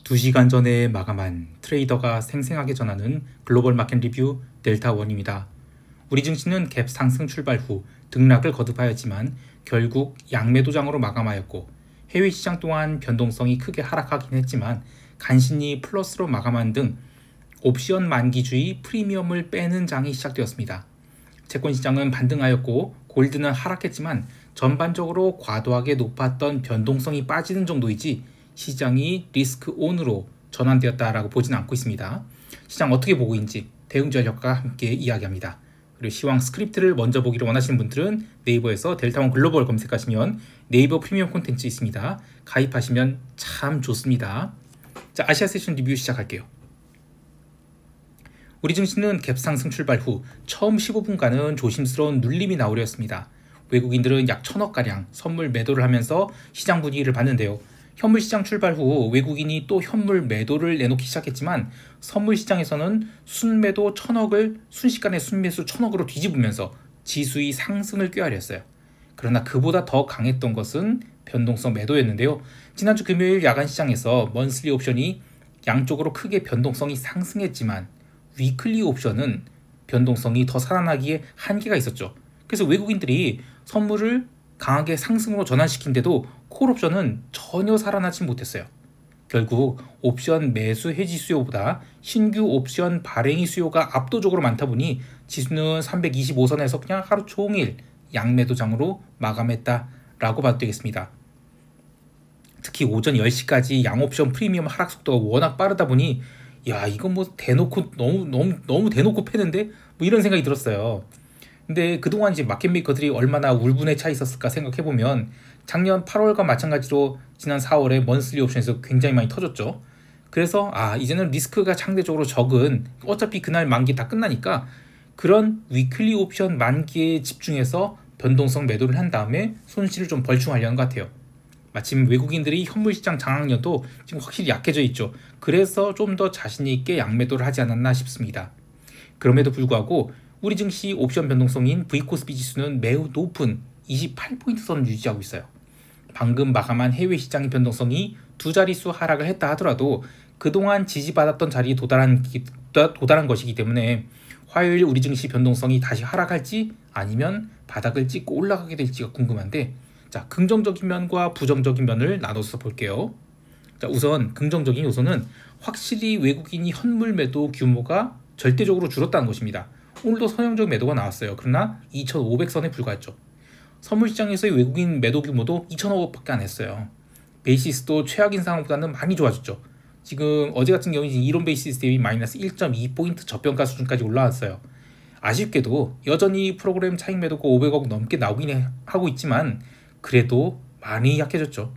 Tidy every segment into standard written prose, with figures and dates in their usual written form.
2시간 전에 마감한 트레이더가 생생하게 전하는 글로벌 마켓 리뷰 델타원입니다. 우리 증시는 갭 상승 출발 후 등락을 거듭하였지만 결국 양매도장으로 마감하였고 해외 시장 또한 변동성이 크게 하락하긴 했지만 간신히 플러스로 마감한 등 옵션 만기주의 프리미엄을 빼는 장이 시작되었습니다. 채권 시장은 반등하였고 골드는 하락했지만 전반적으로 과도하게 높았던 변동성이 빠지는 정도이지 시장이 리스크 온으로 전환되었다라고 보지는 않고 있습니다. 시장 어떻게 보고 있는지 대응 전략과 함께 이야기합니다. 그리고 시황 스크립트를 먼저 보기를 원하시는 분들은 네이버에서 델타원 글로벌 검색하시면 네이버 프리미엄 콘텐츠 있습니다. 가입하시면 참 좋습니다. 자, 아시아 세션 리뷰 시작할게요. 우리 증시는 갭 상승 출발 후 처음 15분간은 조심스러운 눌림이 나오려 했습니다. 외국인들은 약 1000억가량 선물 매도를 하면서 시장 분위기를 봤는데요. 현물 시장 출발 후 외국인이 또 현물 매도를 내놓기 시작했지만 선물 시장에서는 순매도 1000억을 순식간에 순매수 1000억으로 뒤집으면서 지수의 상승을 꾀하려 했어요. 그러나 그보다 더 강했던 것은 변동성 매도였는데요. 지난주 금요일 야간 시장에서 먼슬리 옵션이 양쪽으로 크게 변동성이 상승했지만 위클리 옵션은 변동성이 더 살아나기에 한계가 있었죠. 그래서 외국인들이 선물을 강하게 상승으로 전환시킨데도 콜 옵션은 전혀 살아나지 못했어요. 결국 옵션 매수 해지 수요보다 신규 옵션 발행이 수요가 압도적으로 많다 보니 지수는 325선에서 그냥 하루 종일 양매도장으로 마감했다라고 봐도 되겠습니다. 특히 오전 10시까지 양옵션 프리미엄 하락 속도가 워낙 빠르다 보니 야, 이건 뭐 대놓고 너무 대놓고 패는데 뭐 이런 생각이 들었어요. 근데 그동안 이제 마켓메이커들이 얼마나 울분에 차 있었을까 생각해보면 작년 8월과 마찬가지로 지난 4월에 먼슬리 옵션에서 굉장히 많이 터졌죠. 그래서 이제는 리스크가 상대적으로 적은 어차피 그날 만기 다 끝나니까 그런 위클리 옵션 만기에 집중해서 변동성 매도를 한 다음에 손실을 좀 벌충하려는 것 같아요. 마침 외국인들이 현물시장 장악력도 지금 확실히 약해져 있죠. 그래서 좀 더 자신 있게 양매도를 하지 않았나 싶습니다. 그럼에도 불구하고 우리 증시 옵션 변동성인 V코스피 지수는 매우 높은 28포인트 선을 유지하고 있어요. 방금 마감한 해외 시장의 변동성이 두 자릿수 하락을 했다 하더라도 그동안 지지받았던 자리에 도달한 것이기 때문에 화요일 우리 증시 변동성이 다시 하락할지 아니면 바닥을 찍고 올라가게 될지가 궁금한데, 자, 긍정적인 면과 부정적인 면을 나눠서 볼게요. 자, 우선 긍정적인 요소는 확실히 외국인이 현물 매도 규모가 절대적으로 줄었다는 것입니다. 오늘도 선형적 매도가 나왔어요. 그러나 2,500선에 불과했죠. 선물시장에서의 외국인 매도 규모도 2,000억밖에 안 했어요. 베이시스도 최악인 상황보다는 많이 좋아졌죠. 지금 어제 같은 경우는 이론 베이시스 대비 마이너스 1.2포인트 저평가 수준까지 올라왔어요. 아쉽게도 여전히 프로그램 차익 매도가 500억 넘게 나오긴 하고 있지만 그래도 많이 약해졌죠.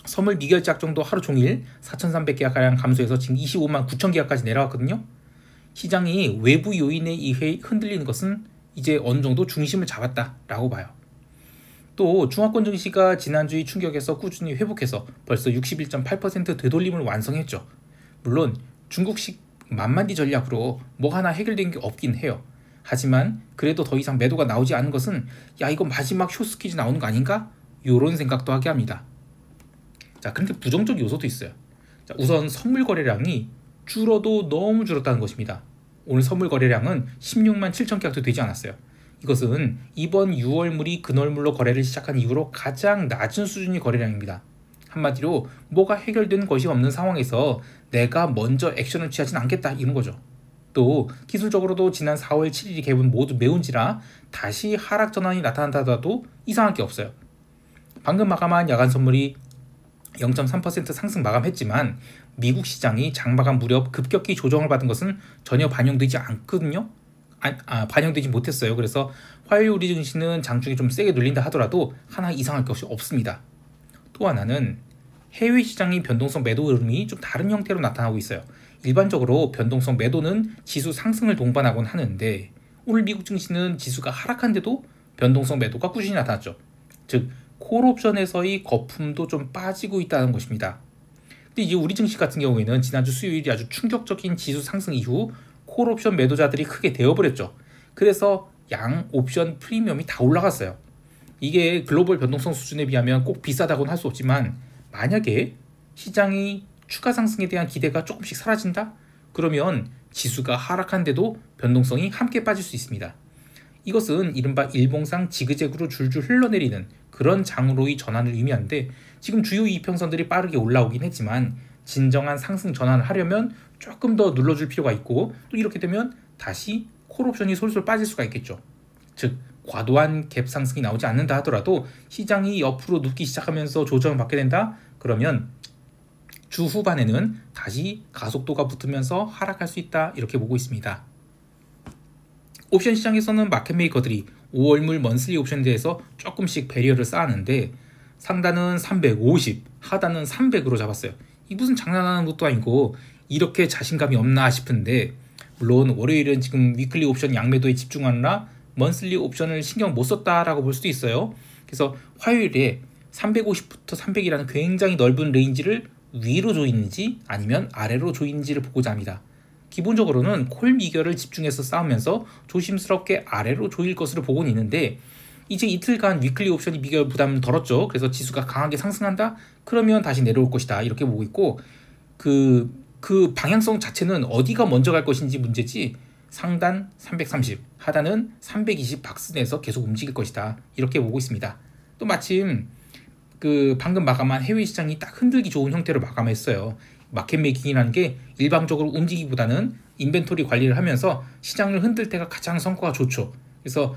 선물 미결제 약정도 하루 종일 4,300계약가량 감소해서 지금 25만 9천 계약까지 내려왔거든요. 시장이 외부 요인에 의해 흔들리는 것은 이제 어느 정도 중심을 잡았다라고 봐요. 또 중화권 증시가 지난주의 충격에서 꾸준히 회복해서 벌써 61.8% 되돌림을 완성했죠. 물론 중국식 만만디 전략으로 뭐 하나 해결된 게 없긴 해요. 하지만 그래도 더 이상 매도가 나오지 않은 것은 야, 이거 마지막 쇼스퀴즈 나오는 거 아닌가? 이런 생각도 하게 합니다. 자, 그런데 부정적 요소도 있어요. 자, 우선 선물 거래량이 줄어도 너무 줄었다는 것입니다. 오늘 선물 거래량은 16만 7천 계약도 되지 않았어요. 이것은 이번 6월물이 근월물로 거래를 시작한 이후로 가장 낮은 수준의 거래량입니다. 한마디로 뭐가 해결된 것이 없는 상황에서 내가 먼저 액션을 취하진 않겠다 이런 거죠. 또 기술적으로도 지난 4월 7일이 갭은 모두 매운지라 다시 하락 전환이 나타난다 하더라도 이상할 게 없어요. 방금 마감한 야간 선물이 0.3% 상승 마감했지만 미국 시장이 장마감 무렵 급격히 조정을 받은 것은 전혀 반영되지 않거든요. 반영되지 못했어요. 그래서 화요일 우리 증시는 장중에 좀 세게 눌린다 하더라도 하나 이상할 것이 없습니다. 또 하나는 해외 시장의 변동성 매도 흐름이 좀 다른 형태로 나타나고 있어요. 일반적으로 변동성 매도는 지수 상승을 동반하곤 하는데 오늘 미국 증시는 지수가 하락한데도 변동성 매도가 꾸준히 나타났죠. 즉 콜옵션에서의 거품도 좀 빠지고 있다는 것입니다. 근데 이제 우리 증시 같은 경우에는 지난주 수요일이 아주 충격적인 지수 상승 이후 콜옵션 매도자들이 크게 되어버렸죠. 그래서 양 옵션 프리미엄이 다 올라갔어요. 이게 글로벌 변동성 수준에 비하면 꼭 비싸다고는 할 수 없지만 만약에 시장이 추가 상승에 대한 기대가 조금씩 사라진다? 그러면 지수가 하락한데도 변동성이 함께 빠질 수 있습니다. 이것은 이른바 일봉상 지그재그로 줄줄 흘러내리는 그런 장으로의 전환을 의미하는데, 지금 주요 이평선들이 빠르게 올라오긴 했지만 진정한 상승 전환을 하려면 조금 더 눌러줄 필요가 있고, 또 이렇게 되면 다시 콜옵션이 솔솔 빠질 수가 있겠죠. 즉 과도한 갭 상승이 나오지 않는다 하더라도 시장이 옆으로 눕기 시작하면서 조정을 받게 된다? 그러면 주 후반에는 다시 가속도가 붙으면서 하락할 수 있다, 이렇게 보고 있습니다. 옵션 시장에서는 마켓메이커들이 5월물 먼슬리 옵션에 대해서 조금씩 배리어를 쌓았는데, 상단은 350, 하단은 300으로 잡았어요. 이 무슨 장난하는 것도 아니고 이렇게 자신감이 없나 싶은데, 물론 월요일은 지금 위클리 옵션 양매도에 집중하느라 먼슬리 옵션을 신경 못 썼다라고 볼 수도 있어요. 그래서 화요일에 350부터 300이라는 굉장히 넓은 레인지를 위로 조이는지 아니면 아래로 조이는지를 보고자 합니다. 기본적으로는 콜 미결을 집중해서 싸우면서 조심스럽게 아래로 조일 것으로 보고는 있는데, 이제 이틀간 위클리 옵션이 미결 부담 덜었죠. 그래서 지수가 강하게 상승한다? 그러면 다시 내려올 것이다, 이렇게 보고 있고, 그 방향성 자체는 어디가 먼저 갈 것인지 문제지, 상단 330, 하단은 320 박스 내에서 계속 움직일 것이다, 이렇게 보고 있습니다. 또 마침 방금 마감한 해외 시장이 딱 흔들기 좋은 형태로 마감했어요. 마켓 메이킹이라는 게 일방적으로 움직이기보다는 인벤토리 관리를 하면서 시장을 흔들 때가 가장 성과가 좋죠. 그래서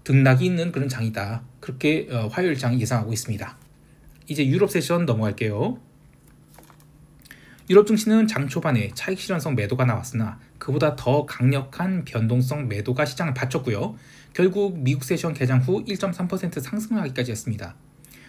등락이 있는 그런 장이다, 그렇게 화요일 장 예상하고 있습니다. 이제 유럽 세션 넘어갈게요. 유럽 증시는 장 초반에 차익 실현성 매도가 나왔으나 그보다 더 강력한 변동성 매도가 시장을 받쳤고요. 결국 미국 세션 개장 후 1.3% 상승하기까지 했습니다.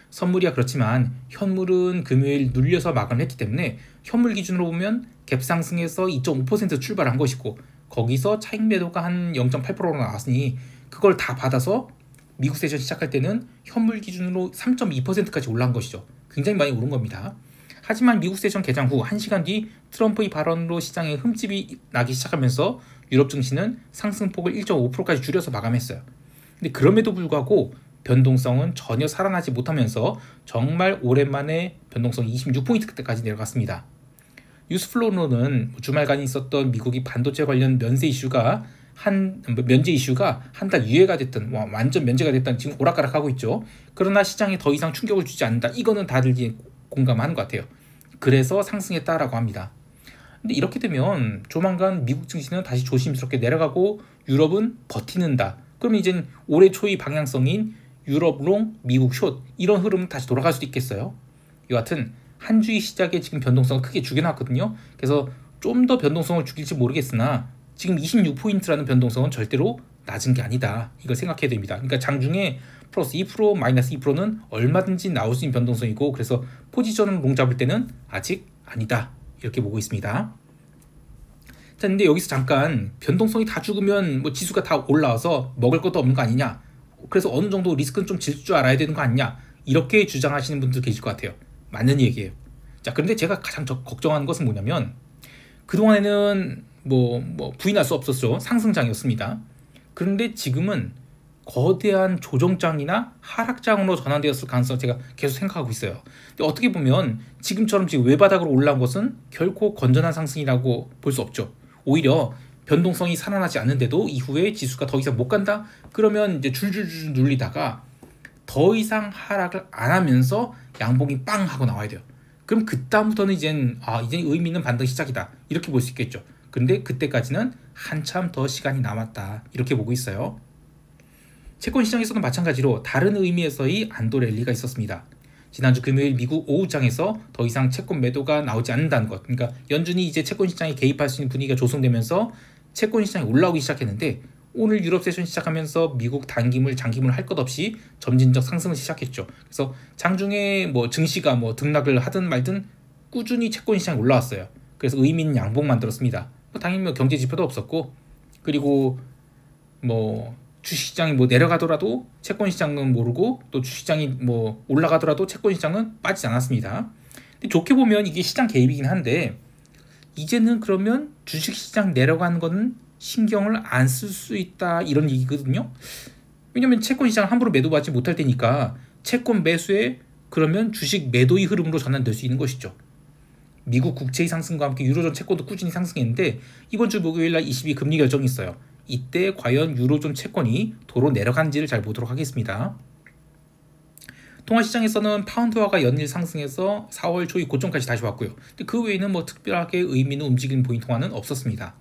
선물이야 그렇지만 현물은 금요일 눌려서 마감을 했기 때문에 현물 기준으로 보면 갭 상승에서 2.5% 출발한 것이고, 거기서 차익 매도가 한 0.8%로 나왔으니 그걸 다 받아서 미국 세션 시작할 때는 현물 기준으로 3.2%까지 올라간 것이죠. 굉장히 많이 오른 겁니다. 하지만 미국 세션 개장 후 1시간 뒤 트럼프의 발언으로 시장에 흠집이 나기 시작하면서 유럽 증시는 상승폭을 1.5%까지 줄여서 마감했어요. 근데 그럼에도 불구하고 변동성은 전혀 살아나지 못하면서 정말 오랜만에 변동성 26포인트까지 내려갔습니다. 뉴스플로우는 주말간 있었던 미국이 반도체 관련 면제 이슈가 한 달 유예가 됐든 완전 면제가 됐든 지금 오락가락하고 있죠. 그러나 시장에 더 이상 충격을 주지 않는다, 이거는 다들 이제 공감하는 것 같아요. 그래서 상승했다라고 합니다. 근데 이렇게 되면 조만간 미국 증시는 다시 조심스럽게 내려가고 유럽은 버티는다. 그러면 이제 올해 초의 방향성인 유럽 롱, 미국 숏, 이런 흐름은 다시 돌아갈 수도 있겠어요. 여하튼 한 주의 시작에 지금 변동성을 크게 죽여놨거든요. 그래서 좀 더 변동성을 죽일지 모르겠으나 지금 26포인트라는 변동성은 절대로 낮은 게 아니다, 이걸 생각해야 됩니다. 그러니까 장중에 플러스 2%, 마이너스 2%는 얼마든지 나올 수 있는 변동성이고, 그래서 포지션을 롱 잡을 때는 아직 아니다, 이렇게 보고 있습니다. 자, 근데 여기서 잠깐 변동성이 다 죽으면 지수가 다 올라와서 먹을 것도 없는 거 아니냐, 그래서 어느 정도 리스크는 좀 질 줄 알아야 되는 거 아니냐, 이렇게 주장하시는 분들 계실 것 같아요. 맞는 얘기예요. 자, 그런데 제가 가장 걱정하는 것은 뭐냐면, 그동안에는 부인할 수 없었죠. 상승장이었습니다. 그런데 지금은 거대한 조정장이나 하락장으로 전환되었을 가능성을 제가 계속 생각하고 있어요. 근데 어떻게 보면 지금처럼 지금 외바닥으로 올라온 것은 결코 건전한 상승이라고 볼 수 없죠. 오히려 변동성이 살아나지 않는데도 이후에 지수가 더 이상 못 간다? 그러면 이제 줄줄줄 눌리다가 더 이상 하락을 안 하면서 양봉이 빵 하고 나와야 돼요. 그럼 그다음부터는 이제 의미 있는 반등 시작이다, 이렇게 볼 수 있겠죠. 근데 그때까지는 한참 더 시간이 남았다, 이렇게 보고 있어요. 채권 시장에서도 마찬가지로 다른 의미에서의 안도 랠리가 있었습니다. 지난주 금요일 미국 오후장에서 더 이상 채권 매도가 나오지 않는다는 것, 그러니까 연준이 이제 채권 시장에 개입할 수 있는 분위기가 조성되면서 채권 시장이 올라오기 시작했는데, 오늘 유럽 세션 시작하면서 미국 단기물, 장기물 할 것 없이 점진적 상승을 시작했죠. 그래서 장중에 증시가 등락을 하든 말든 꾸준히 채권 시장이 올라왔어요. 그래서 의미 있는 양봉 만들었습니다. 당연히 경제 지표도 없었고, 그리고 주식시장이 내려가더라도 채권시장은 모르고, 또 주식시장이 올라가더라도 채권시장은 빠지지 않았습니다. 근데 좋게 보면 이게 시장 개입이긴 한데, 이제는 그러면 주식시장 내려가는 거는 신경을 안 쓸 수 있다, 이런 얘기거든요. 왜냐면 채권시장을 함부로 매도받지 못할 테니까 채권 매수에 그러면 주식 매도의 흐름으로 전환될 수 있는 것이죠. 미국 국채의 상승과 함께 유로존 채권도 꾸준히 상승했는데 이번 주 목요일 날 ECB 금리 결정이 있어요. 이때 과연 유로존 채권이 도로 내려가는지를 잘 보도록 하겠습니다. 통화시장에서는 파운드화가 연일 상승해서 4월 초의 고점까지 다시 왔고요. 근데 그 외에는 뭐 특별하게 의미 있는 움직임 보인 통화는 없었습니다.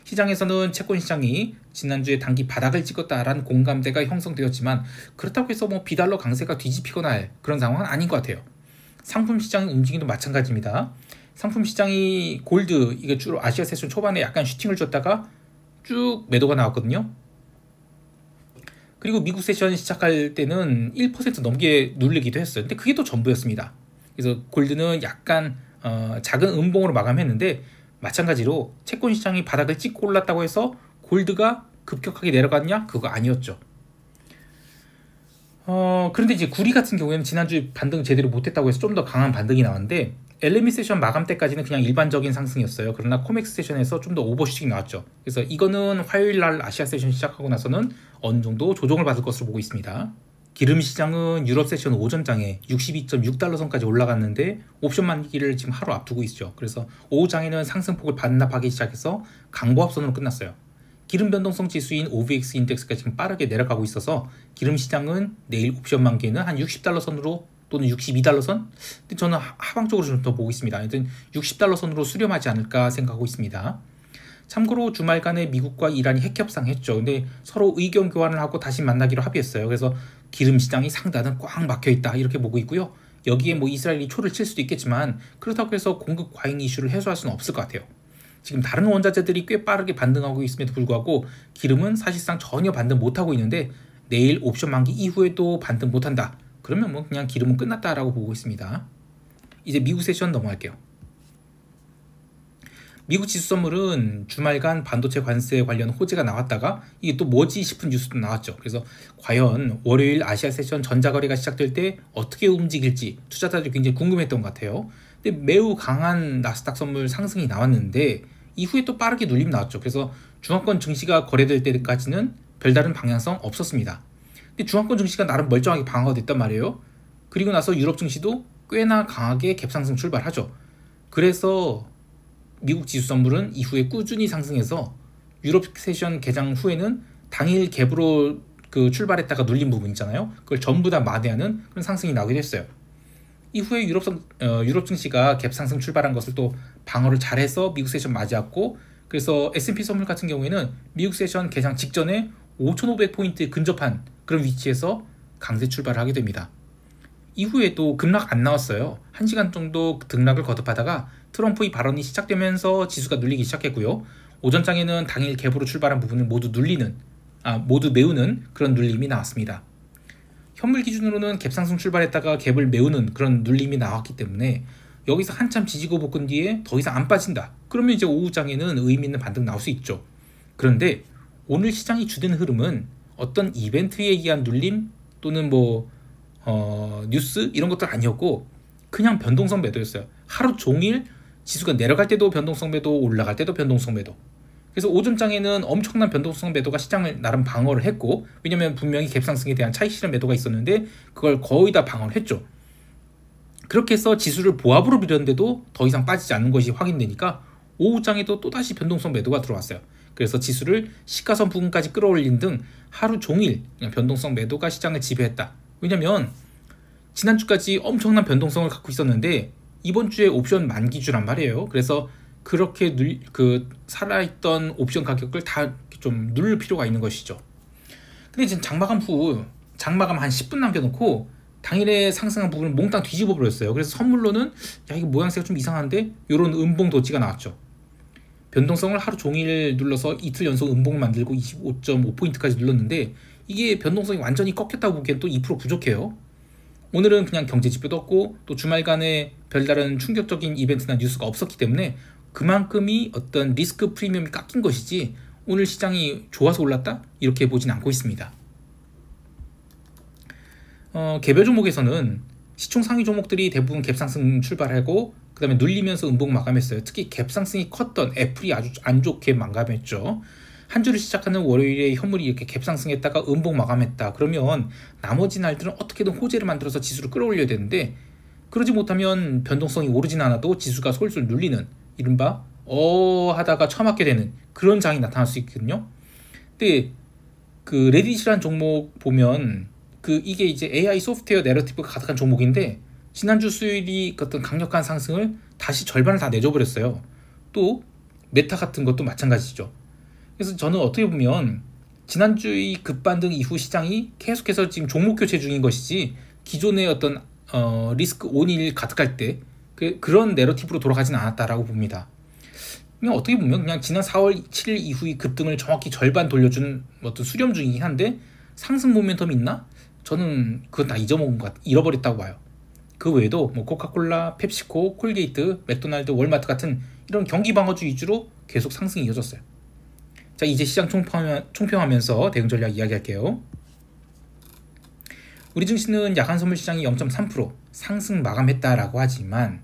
시장에서는 채권 시장이 지난주에 단기 바닥을 찍었다라는 공감대가 형성되었지만 그렇다고 해서 뭐 비달러 강세가 뒤집히거나 할 그런 상황은 아닌 것 같아요. 상품 시장의 움직임도 마찬가지입니다. 상품 시장이 골드, 이게 주로 아시아 세션 초반에 약간 슈팅을 줬다가 쭉 매도가 나왔거든요. 그리고 미국 세션 시작할 때는 1% 넘게 누르기도 했어요. 근데 그게 또 전부였습니다. 그래서 골드는 약간 작은 음봉으로 마감했는데 마찬가지로 채권 시장이 바닥을 찍고 올랐다고 해서 골드가 급격하게 내려갔냐? 그거 아니었죠. 그런데 이제 구리 같은 경우에는 지난주에 반등 제대로 못했다고 해서 좀 더 강한 반등이 나왔는데 LME 세션 마감 때까지는 그냥 일반적인 상승이었어요. 그러나 코맥스 세션에서 좀 더 오버슈팅이 나왔죠. 그래서 이거는 화요일 날 아시아 세션 시작하고 나서는 어느 정도 조정을 받을 것으로 보고 있습니다. 기름 시장은 유럽 세션 오전장에 62.6달러 선까지 올라갔는데 옵션 만기를 지금 하루 앞두고 있죠. 그래서 오후장에는 상승폭을 반납하기 시작해서 강보합선으로 끝났어요. 기름 변동성 지수인 OVX 인덱스가 지금 빠르게 내려가고 있어서 기름 시장은 내일 옵션 만기에는 한 60달러 선으로 또는 62달러 선? 근데 저는 하방 쪽으로 좀 더 보고 있습니다. 하여튼 60달러 선으로 수렴하지 않을까 생각하고 있습니다. 참고로 주말간에 미국과 이란이 핵 협상했죠. 근데 서로 의견 교환을 하고 다시 만나기로 합의했어요. 그래서 기름 시장이 상단은 꽉 막혀 있다 이렇게 보고 있고요. 여기에 뭐 이스라엘이 초를 칠 수도 있겠지만 그렇다고 해서 공급 과잉 이슈를 해소할 수는 없을 것 같아요. 지금 다른 원자재들이 꽤 빠르게 반등하고 있음에도 불구하고 기름은 사실상 전혀 반등 못하고 있는데 내일 옵션 만기 이후에도 반등 못한다. 그러면 뭐 그냥 기름은 끝났다라고 보고 있습니다. 이제 미국 세션 넘어갈게요. 미국 지수 선물은 주말간 반도체 관세 관련 호재가 나왔다가 이게 또 뭐지 싶은 뉴스도 나왔죠. 그래서 과연 월요일 아시아 세션 전자거래가 시작될 때 어떻게 움직일지 투자자들이 굉장히 궁금했던 것 같아요. 근데 매우 강한 나스닥 선물 상승이 나왔는데 이후에 또 빠르게 눌림 나왔죠. 그래서 중앙권 증시가 거래될 때까지는 별다른 방향성 없었습니다. 근데 중앙권 증시가 나름 멀쩡하게 방어가 됐단 말이에요. 그리고 나서 유럽 증시도 꽤나 강하게 갭상승 출발하죠. 그래서 미국 지수 선물은 이후에 꾸준히 상승해서 유럽 세션 개장 후에는 당일 갭으로 출발했다가 눌린 부분 있잖아요. 그걸 전부 다 만회하는 그런 상승이 나오게 됐어요. 이후에 유럽 증시가 갭 상승 출발한 것을 또 방어를 잘해서 미국 세션 맞이했고, 그래서 S&P 선물 같은 경우에는 미국 세션 개장 직전에 5,500포인트 근접한 그런 위치에서 강세 출발을 하게 됩니다. 이후에 또 급락 안 나왔어요. 1시간 정도 등락을 거듭하다가 트럼프의 발언이 시작되면서 지수가 눌리기 시작했고요. 오전장에는 당일 갭으로 출발한 부분을 모두 메우는 그런 눌림이 나왔습니다. 현물 기준으로는 갭 상승 출발했다가 갭을 메우는 그런 눌림이 나왔기 때문에 여기서 한참 지지고 볶은 뒤에 더 이상 안 빠진다. 그러면 이제 오후장에는 의미 있는 반등 나올 수 있죠. 그런데 오늘 시장이 주된 흐름은 어떤 이벤트에 의한 눌림 또는 뉴스 이런 것들 아니었고 그냥 변동성 매도였어요. 하루 종일 지수가 내려갈 때도 변동성 매도, 올라갈 때도 변동성 매도. 그래서 오전장에는 엄청난 변동성 매도가 시장을 나름 방어를 했고, 왜냐면 분명히 갭상승에 대한 차익 실현 매도가 있었는데 그걸 거의 다 방어를 했죠. 그렇게 해서 지수를 보합으로 밀었는데도 더 이상 빠지지 않는 것이 확인되니까 오후장에도 또다시 변동성 매도가 들어왔어요. 그래서 지수를 시가선 부근까지 끌어올린 등 하루 종일 그냥 변동성 매도가 시장을 지배했다. 왜냐면 지난주까지 엄청난 변동성을 갖고 있었는데 이번 주에 옵션 만기주란 말이에요. 그래서 그렇게 살아있던 옵션 가격을 다 좀 누를 필요가 있는 것이죠. 근데 지금 장마감 한 10분 남겨놓고 당일에 상승한 부분을 몽땅 뒤집어 버렸어요. 그래서 선물로는 이거 모양새가 좀 이상한데 이런 음봉 도지가 나왔죠. 변동성을 하루 종일 눌러서 이틀 연속 음봉을 만들고 25.5포인트까지 눌렀는데 이게 변동성이 완전히 꺾였다고 보기엔 또 2% 부족해요. 오늘은 그냥 경제지표도 없고 또 주말간에 별다른 충격적인 이벤트나 뉴스가 없었기 때문에 그만큼이 어떤 리스크 프리미엄이 깎인 것이지 오늘 시장이 좋아서 올랐다? 이렇게 보진 않고 있습니다. 개별 종목에서는 시총 상위 종목들이 대부분 갭상승 출발하고 그 다음에 눌리면서 음봉 마감했어요. 특히 갭상승이 컸던 애플이 아주 안 좋게 마감했죠. 한 주를 시작하는 월요일에 현물이 이렇게 갭상승했다가 음봉 마감했다. 그러면 나머지 날들은 어떻게든 호재를 만들어서 지수를 끌어올려야 되는데 그러지 못하면 변동성이 오르진 않아도 지수가 솔솔 눌리는 이른바 하다가 처맞게 되는 그런 장이 나타날 수 있거든요. 근데 그 레딧이라는 종목 보면 이게 이제 AI 소프트웨어 내러티브가 가득한 종목인데 지난주 수요일이 어떤 강력한 상승을 다시 절반을 다 내줘버렸어요. 또 메타 같은 것도 마찬가지죠. 그래서 저는 어떻게 보면 지난주의 급반등 이후 시장이 계속해서 지금 종목 교체 중인 것이지 기존의 어떤 리스크 온일 가득할 때 그런 내러티브로 돌아가진 않았다라고 봅니다. 그냥 어떻게 보면 그냥 지난 4월 7일 이후의 급등을 정확히 절반 돌려준 어떤 수렴 중이긴 한데 상승 모멘텀이 있나? 저는 그건 다 잃어버렸다고 봐요. 그 외에도 뭐 코카콜라, 펩시코, 콜게이트, 맥도날드, 월마트 같은 이런 경기 방어주 위주로 계속 상승이 이어졌어요. 자, 이제 시장 총평하면서 대응 전략 이야기할게요. 우리 증시는 야간 선물 시장이 0.3% 상승 마감했다라고 하지만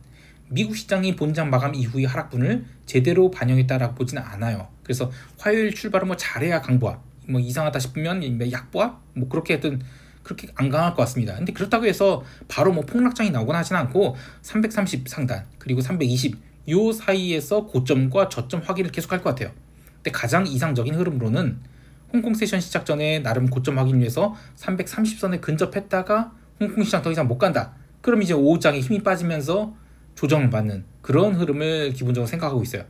미국 시장이 본장 마감 이후의 하락분을 제대로 반영했다라고 보지는 않아요. 그래서 화요일 출발은 뭐 잘해야 강보합, 뭐 이상하다 싶으면 약보합, 뭐 그렇게 하여튼 그렇게 안 강할 것 같습니다. 근데 그렇다고 해서 바로 뭐 폭락장이 나오거나 하진 않고 330 상단 그리고 320 요 사이에서 고점과 저점 확인을 계속할 것 같아요. 근데 가장 이상적인 흐름으로는 홍콩 세션 시작 전에 나름 고점 확인을 위해서 330선에 근접했다가 홍콩 시장 더 이상 못 간다. 그럼 이제 오후장에 힘이 빠지면서 조정을 받는 그런 흐름을 기본적으로 생각하고 있어요.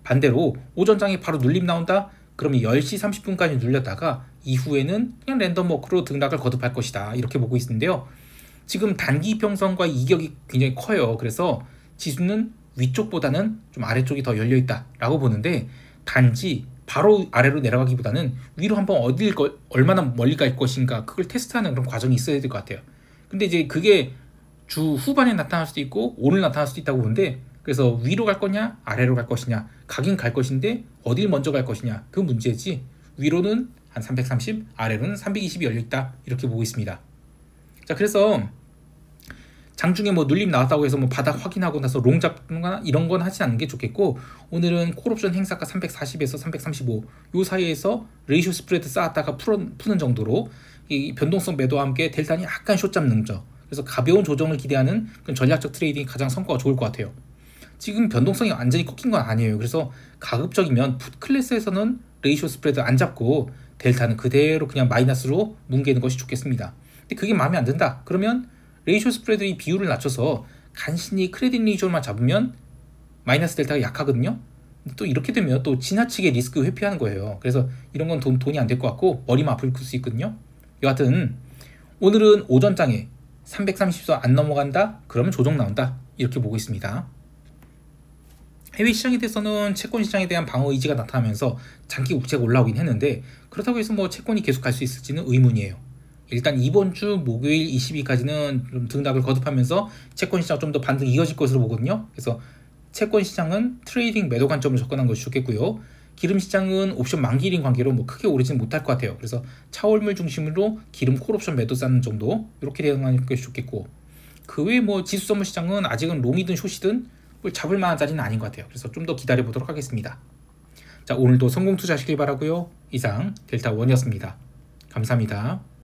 반대로 오전장에 바로 눌림 나온다? 그러면 10시 30분까지 눌렸다가 이후에는 그냥 랜덤 워크로 등락을 거듭할 것이다. 이렇게 보고 있는데요. 지금 단기 이평선과 이격이 굉장히 커요. 그래서 지수는 위쪽보다는 좀 아래쪽이 더 열려있다 라고 보는데 단지 바로 아래로 내려가기보다는 위로 한번 얼마나 멀리 갈 것인가 그걸 테스트하는 그런 과정이 있어야 될 것 같아요. 근데 이제 그게 주 후반에 나타날 수도 있고 오늘 나타날 수도 있다고 보는데 그래서 위로 갈 거냐 아래로 갈 것이냐 가긴 갈 것인데 어딜 먼저 갈 것이냐 그 문제지 위로는 한 330 아래로는 320이 열려있다 이렇게 보고 있습니다. 자, 그래서 장중에 뭐 눌림 나왔다고 해서 뭐 바닥 확인하고 나서 롱 잡거나 이런 건 하지 않는 게 좋겠고 오늘은 콜옵션 행사가 340에서 335 요 사이에서 레이쇼 스프레드 쌓았다가 푸는 정도로 이 변동성 매도와 함께 델타는 약간 숏 잡는 점 그래서 가벼운 조정을 기대하는 그런 전략적 트레이딩이 가장 성과가 좋을 것 같아요. 지금 변동성이 완전히 꺾인 건 아니에요. 그래서 가급적이면 풋 클래스에서는 레이쇼 스프레드 안 잡고 델타는 그대로 그냥 마이너스로 뭉개는 것이 좋겠습니다. 근데 그게 마음에 안 든다. 그러면 레이쇼 스프레드의 비율을 낮춰서 간신히 크레딧 레이쇼만 잡으면 마이너스 델타가 약하거든요. 또 이렇게 되면 또 지나치게 리스크 회피하는 거예요. 그래서 이런 건 돈이 안 될 것 같고 머리만 아플 수 있거든요. 여하튼 오늘은 오전장에 330선 안 넘어간다? 그러면 조정 나온다. 이렇게 보고 있습니다. 해외 시장에 대해서는 채권 시장에 대한 방어 의지가 나타나면서 장기 국채가 올라오긴 했는데 그렇다고 해서 뭐 채권이 계속 갈 수 있을지는 의문이에요. 일단 이번 주 목요일 20일까지는 좀 등락을 거듭하면서 채권 시장 좀 더 반등이 이어질 것으로 보거든요. 그래서 채권 시장은 트레이딩 매도 관점으로 접근한 것이 좋겠고요. 기름 시장은 옵션 만기일인 관계로 뭐 크게 오르지는 못할 것 같아요. 그래서 차월물 중심으로 기름 콜옵션 매도 쌓는 정도 이렇게 대응하는 것이 좋겠고 그 외에 뭐 지수 선물 시장은 아직은 롱이든 숏이든 뭘 잡을 만한 자리는 아닌 것 같아요. 그래서 좀 더 기다려 보도록 하겠습니다. 자, 오늘도 성공 투자하시길 바라고요. 이상 델타원이었습니다. 감사합니다.